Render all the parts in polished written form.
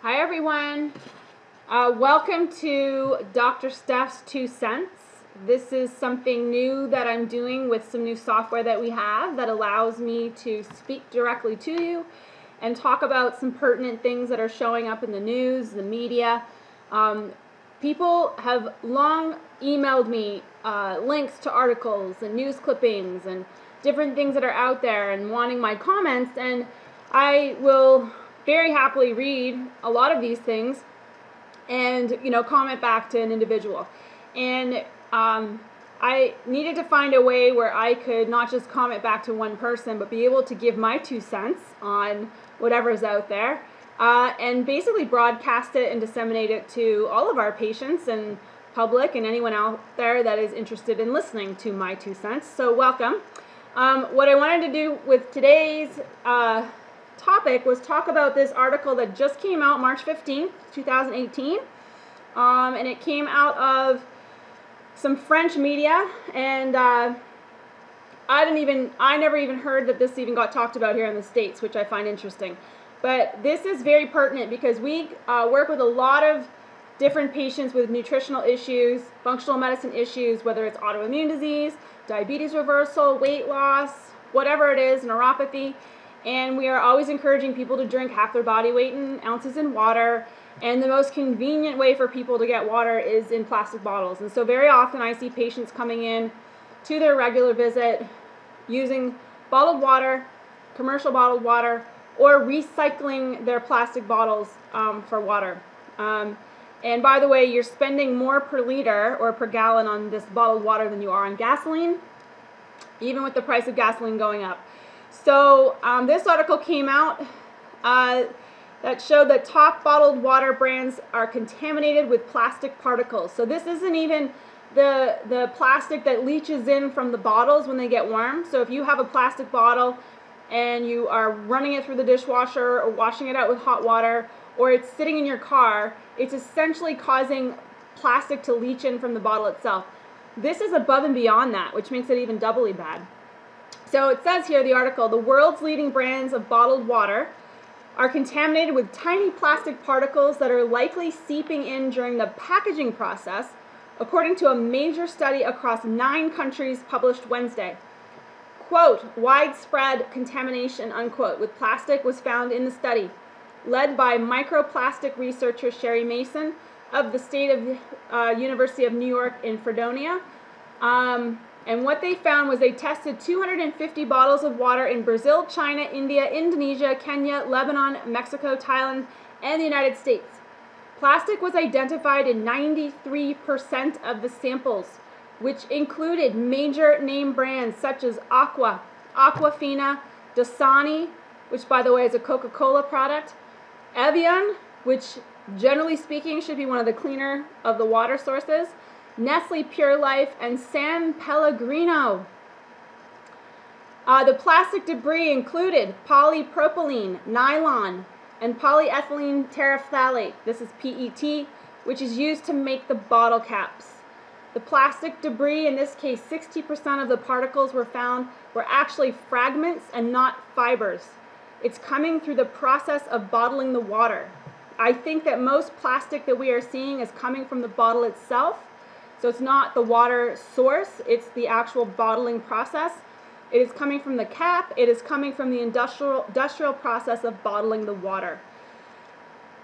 Hi everyone. Welcome to Dr. Steph's 2 cents. This is something new that I'm doing with some new software that we have that allows me to speak directly to you and talk about some pertinent things that are showing up in the news, the media. People have long emailed me links to articles and news clippings and different things that are out there and wanting my comments, and I will very happily read a lot of these things and comment back to an individual. And I needed to find a way where I could not just comment back to one person but be able to give my 2 cents on whatever's out there, and basically broadcast it and disseminate it to all of our patients and public and anyone out there that is interested in listening to my 2 cents. So welcome. What I wanted to do with today's topic was talk about this article that just came out March 15th, 2018, and it came out of some French media, and I never even heard that this even got talked about here in the States, which I find interesting. But this is very pertinent because we work with a lot of different patients with nutritional issues, functional medicine issues, whether it's autoimmune disease, diabetes reversal, weight loss, whatever it is, neuropathy. And we are always encouraging people to drink half their body weight in ounces in water. And the most convenient way for people to get water is in plastic bottles. And so very often I see patients coming in to their regular visit using bottled water, commercial bottled water, or recycling their plastic bottles for water. And by the way, you're spending more per liter or per gallon on this bottled water than you are on gasoline, even with the price of gasoline going up. So this article came out that showed that top bottled water brands are contaminated with plastic particles. So this isn't even the plastic that leaches in from the bottles when they get warm. So if you have a plastic bottle and you are running it through the dishwasher or washing it out with hot water, or it's sitting in your car, it's essentially causing plastic to leach in from the bottle itself. This is above and beyond that, which makes it even doubly bad. So it says here, the article, the world's leading brands of bottled water are contaminated with tiny plastic particles that are likely seeping in during the packaging process, according to a major study across 9 countries published Wednesday. Quote, widespread contamination, unquote, with plastic was found in the study, led by microplastic researcher Sherry Mason of the University of New York in Fredonia. And what they found was they tested 250 bottles of water in Brazil, China, India, Indonesia, Kenya, Lebanon, Mexico, Thailand, and the United States. Plastic was identified in 93% of the samples, which included major name brands such as Aquafina, Dasani, which by the way is a Coca-Cola product, Evian, which generally speaking should be one of the cleaner of the water sources, Nestle Pure Life, and San Pellegrino. The plastic debris included polypropylene, nylon, and polyethylene terephthalate. This is PET, which is used to make the bottle caps. The plastic debris, in this case 60% of the particles were actually fragments and not fibers. It's coming through the process of bottling the water. I think that most plastic that we are seeing is coming from the bottle itself. So it's not the water source, it's the actual bottling process. It is coming from the cap, it is coming from the industrial process of bottling the water.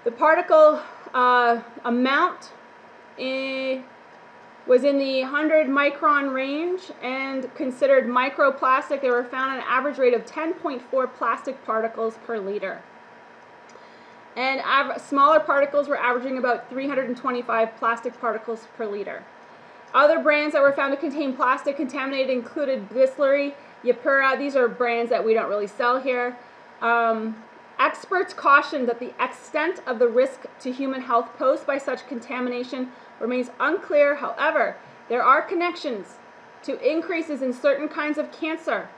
The particle amount was in the 100 micron range and considered microplastic. They were found at an average rate of 10.4 plastic particles per liter. And smaller particles were averaging about 325 plastic particles per liter. Other brands that were found to contain plastic contaminated included Bisleri, Yapura. These are brands that we don't really sell here. Experts cautioned that the extent of the risk to human health posed by such contamination remains unclear. However, there are connections to increases in certain kinds of cancer,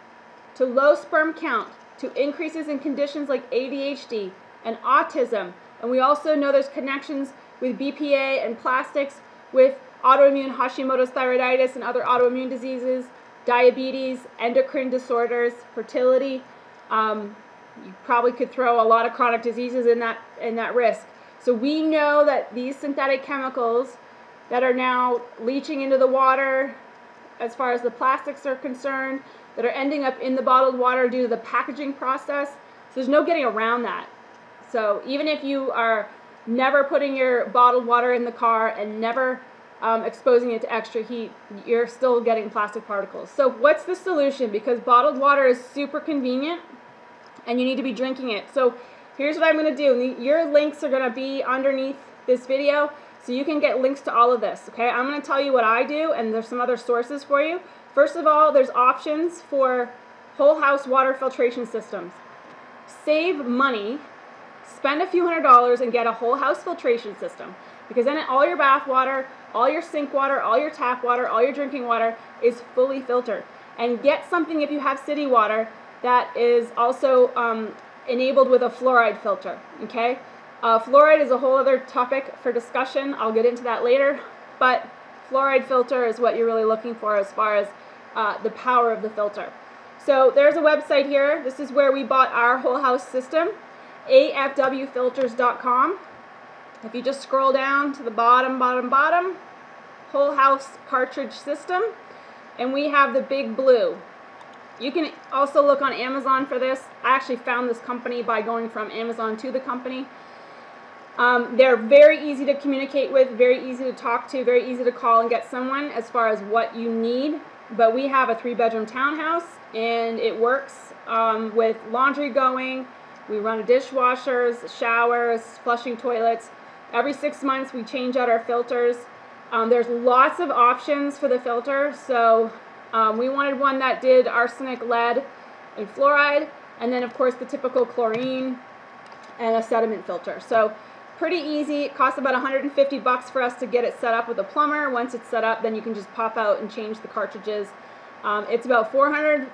to low sperm count, to increases in conditions like ADHD and autism. And we also know there's connections with BPA and plastics with autoimmune Hashimoto's thyroiditis and other autoimmune diseases, diabetes, endocrine disorders, fertility. You probably could throw a lot of chronic diseases in that risk. So we know that these synthetic chemicals that are now leaching into the water, as far as the plastics are concerned, that are ending up in the bottled water due to the packaging process, so there's no getting around that. So even if you are never putting your bottled water in the car and never exposing it to extra heat, you're still getting plastic particles. So what's the solution? Because bottled water is super convenient and you need to be drinking it. So here's what I'm going to do. Your links are going to be underneath this video, so you can get links to all of this. Okay, I'm going to tell you what I do, and there's some other sources for you. First of all, there's options for whole house water filtration systems. Save money, spend a few $100s and get a whole house filtration system, because then all your bath water, all your sink water, all your tap water, all your drinking water is fully filtered. And get something, if you have city water, that is also enabled with a fluoride filter. Okay, fluoride is a whole other topic for discussion. I'll get into that later, but fluoride filter is what you're really looking for as far as the power of the filter. So there's a website here. This is where we bought our whole house system, afwfilters.com. If you just scroll down to the bottom, whole house cartridge system, and we have the big blue. You can also look on Amazon for this. I actually found this company by going from Amazon to the company. They're very easy to communicate with, very easy to talk to, very easy to call and get someone as far as what you need. But we have a 3-bedroom townhouse, and it works with laundry going. We run dishwashers, showers, flushing toilets. Every 6 months we change out our filters. There's lots of options for the filter, so we wanted one that did arsenic, lead, and fluoride, and then of course the typical chlorine and a sediment filter. So pretty easy. It costs about $150 for us to get it set up with a plumber. Once it's set up, then you can just pop out and change the cartridges. It's about $400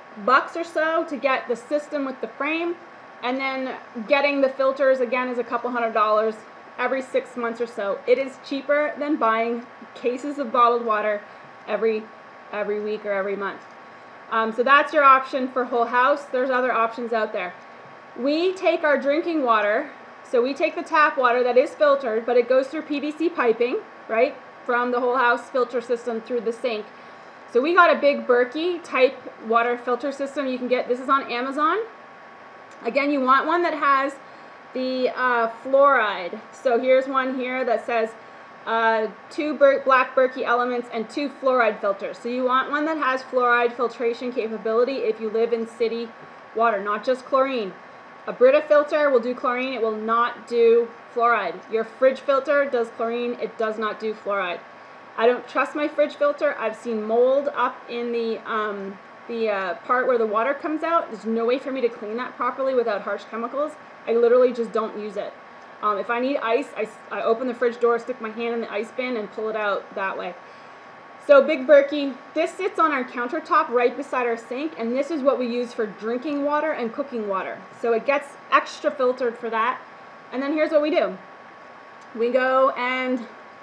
or so to get the system with the frame, and then getting the filters again is a couple $100 every 6 months or so. It is cheaper than buying cases of bottled water every week or every month. So that's your option for whole house. There's other options out there. We take our drinking water, so we take the tap water that is filtered, but it goes through PVC piping, right, from the whole house filter system through the sink. So we got a big Berkey type water filter system. You can get, this is on Amazon. Again, you want one that has the fluoride. So here's one here that says 2 black Berkey elements and 2 fluoride filters. So you want one that has fluoride filtration capability if you live in city water, not just chlorine. A Brita filter will do chlorine, it will not do fluoride. Your fridge filter does chlorine, it does not do fluoride. I don't trust my fridge filter. I've seen mold up in the part where the water comes out. There's no way for me to clean that properly without harsh chemicals. I literally just don't use it. If I need ice, I open the fridge door, stick my hand in the ice bin, and pull it out that way. So big Berkey, this sits on our countertop right beside our sink, and this is what we use for drinking water and cooking water. So it gets extra filtered for that. And then here's what we do. We go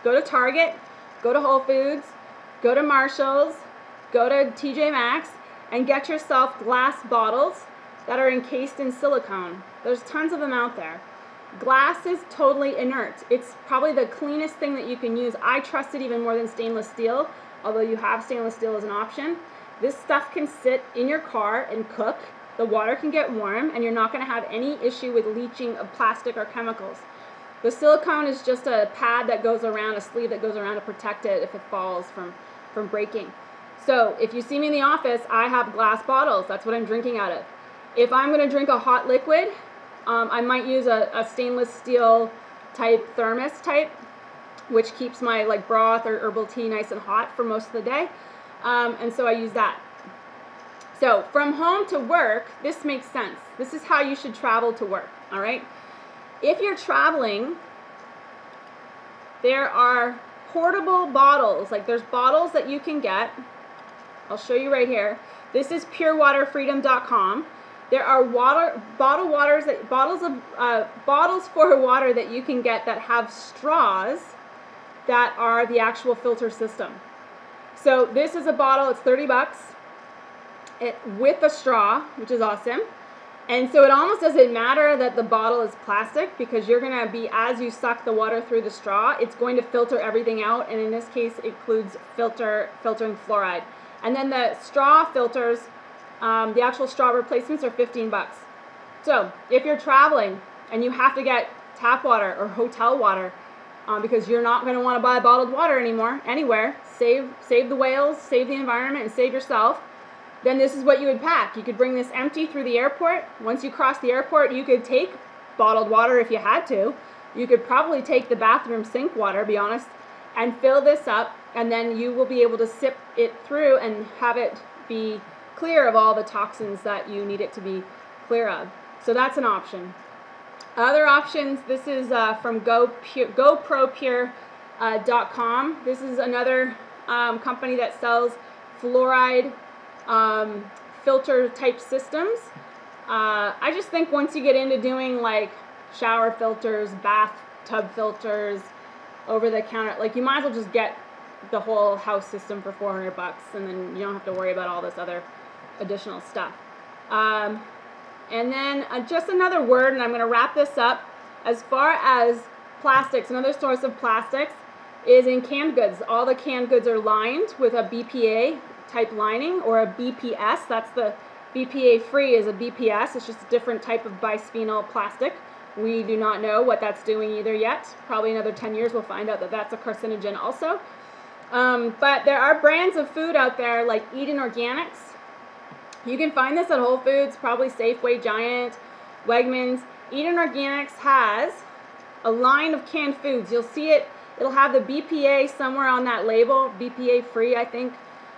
to Target, go to Whole Foods, go to Marshall's, go to TJ Maxx, and get yourself glass bottles that are encased in silicone. There's tons of them out there. Glass is totally inert. It's probably the cleanest thing that you can use. I trust it even more than stainless steel, although you have stainless steel as an option. This stuff can sit in your car and cook. The water can get warm, and you're not going to have any issue with leaching of plastic or chemicals. The silicone is just a pad that goes around, a sleeve that goes around to protect it if it falls from breaking. So if you see me in the office, I have glass bottles. That's what I'm drinking out of. If I'm going to drink a hot liquid, I might use a stainless steel type thermos type, which keeps my broth or herbal tea nice and hot for most of the day. And so I use that. So from home to work, this makes sense. This is how you should travel to work, all right? If you're traveling, there are portable bottles. Like there's bottles that you can get. I'll show you right here. This is purewaterfreedom.com. There are bottles for water that you can get that have straws that are the actual filter system. So this is a bottle, it's $30 with a straw, which is awesome. And so it almost doesn't matter that the bottle is plastic, because you're going to be, as you suck the water through the straw, it's going to filter everything out, and in this case it includes filtering fluoride. And then the straw filters, the actual straw replacements are $15. So if you're traveling and you have to get tap water or hotel water, because you're not going to want to buy bottled water anymore, anywhere, save the whales, save the environment, and save yourself, then this is what you would pack. You could bring this empty through the airport. Once you cross the airport, you could take bottled water if you had to. You could probably take the bathroom sink water, be honest, and fill this up, and then you will be able to sip it through and have it be clear of all the toxins that you need it to be clear of. So that's an option. Other options, this is from GoProPure.com. This is another company that sells fluoride filter type systems. I just think once you get into doing like shower filters, bathtub filters, over the counter, like you might as well just get the whole house system for $400, and then you don't have to worry about all this other additional stuff. And then just another word, and I'm going to wrap this up. As far as plastics, another source of plastics is in canned goods. All the canned goods are lined with a BPA type lining or a BPS. That's the BPA free is a BPS. It's just a different type of bisphenol plastic. We do not know what that's doing either yet. Probably another 10 years we'll find out that that's a carcinogen also. But there are brands of food out there like Eden Organics. You can find this at Whole Foods, probably Safeway, Giant, Wegmans. Eden Organics has a line of canned foods. You'll see it. It'll have the BPA somewhere on that label, BPA free, I think,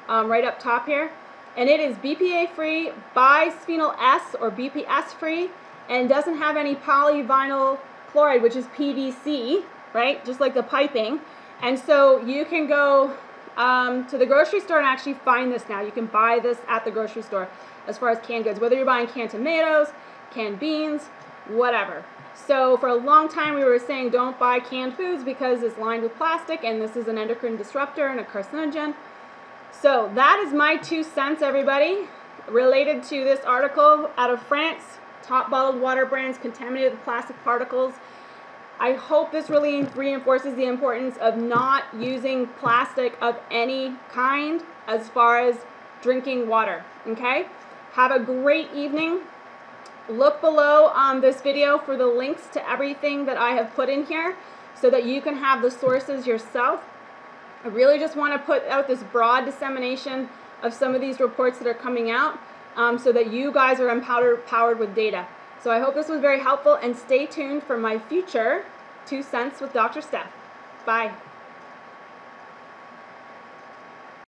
right up top here. And it is BPA free, bisphenol S or BPS free, and doesn't have any polyvinyl chloride, which is PVC, right? Just like the piping. And so you can go to the grocery store and actually find this now. You can buy this at the grocery store as far as canned goods, whether you're buying canned tomatoes, canned beans, whatever. So for a long time we were saying don't buy canned foods because it's lined with plastic and this is an endocrine disruptor and a carcinogen. So that is my 2 cents, everybody, related to this article out of France. Top bottled water brands contaminated with plastic particles. I hope this really reinforces the importance of not using plastic of any kind as far as drinking water, okay? Have a great evening. Look below on this video for the links to everything that I have put in here so that you can have the sources yourself. I really just want to put out this broad dissemination of some of these reports that are coming out so that you guys are empowered with data. So I hope this was very helpful, and stay tuned for my future 2 cents with Dr. Steph. Bye.